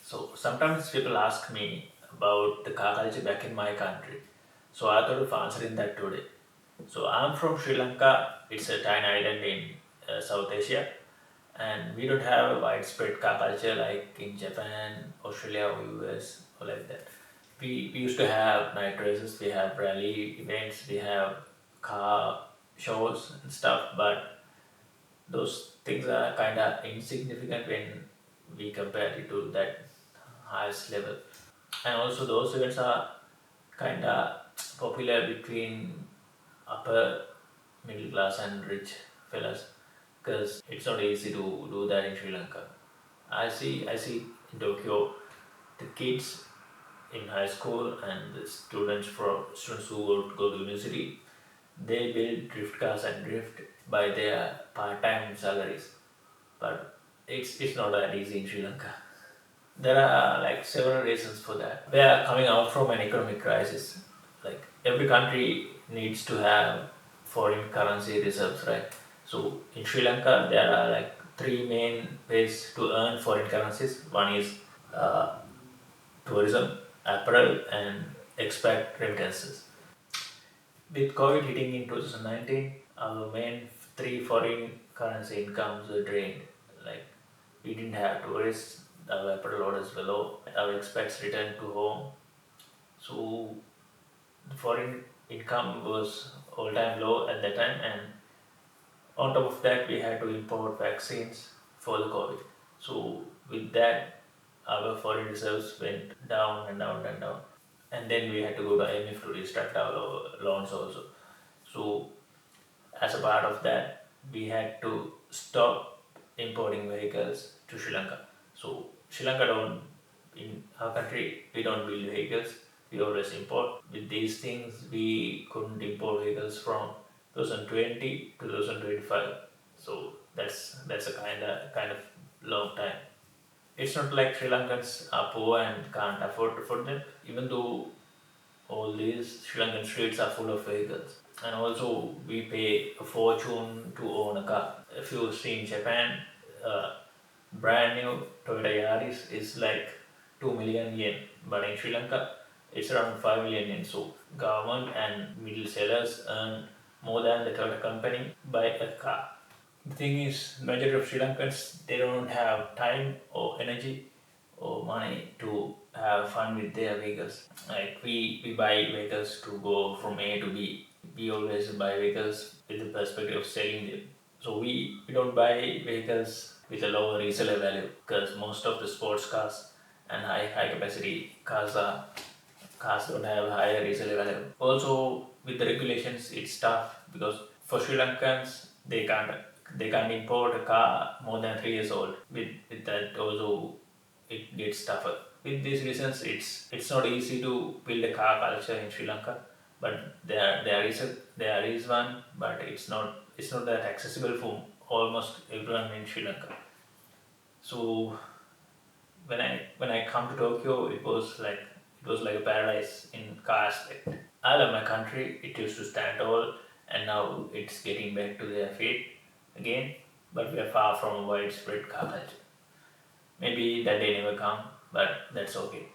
So sometimes people ask me about the car culture back in my country. So I thought of answering that today. So I'm from Sri Lanka. It's a tiny island in South Asia, and we don't have a widespread car culture like in Japan, Australia, or US, or like that. We used to have night races, we have rally events, we have car shows and stuff, but those things are kind of insignificant when we compare it to that highest level. And also, those events are kind of popular between upper middle class and rich fellas because it's not easy to do that in Sri Lanka. I see in Tokyo the kids in high school and the students who go to university, they build drift cars and drift by their part-time salaries. But it's not that easy in Sri Lanka. There are like several reasons for that. We are coming out from an economic crisis. Like every country needs to have foreign currency reserves, right? So in Sri Lanka, there are like three main ways to earn foreign currencies. One is uh, tourism, apparel, and expat remittances. With COVID hitting in 2019, our main three foreign currency incomes were drained. Like we didn't have tourists, our apparel orders were low, our expats returned to home. So the foreign income was all-time low at that time, and on top of that, we had to import vaccines for the COVID. So with that, our foreign reserves went down and down and down, and then we had to go to IMF to restructure our loans also. So as a part of that, we had to stop importing vehicles to Sri Lanka. So Sri Lanka don't, in our country, we don't build vehicles. We always import. With these things, we couldn't import vehicles from 2020 to 2025. So that's a kind of long time. It's not like Sri Lankans are poor and can't afford them. Even though all these Sri Lankan streets are full of vehicles. And also, we pay a fortune to own a car. If you see in Japan, uh, brand new Toyota Yaris is like 2 million yen, but in Sri Lanka, it's around 5 million yen. So, government and middle sellers earn more than the Toyota company by a car. The thing is, majority of Sri Lankans they don't have time or energy or money to have fun with their vehicles. Like we buy vehicles to go from A to B. We always buy vehicles with the perspective of selling them. So we don't buy vehicles with a lower resale value because most of the sports cars and high capacity cars don't have higher resale value. Also with the regulations it's tough because for Sri Lankans they can't import a car more than 3 years old. With that also it gets tougher. With these reasons, it's not easy to build a car culture in Sri Lanka, but there is one, but it's not that accessible for almost everyone in Sri Lanka. So when I come to Tokyo, it was like a paradise in car aspect. I love my country. It used to stand tall, and now it's getting back to their feet again. But we are far from a widespread car culture. Maybe that day never come, but that's okay.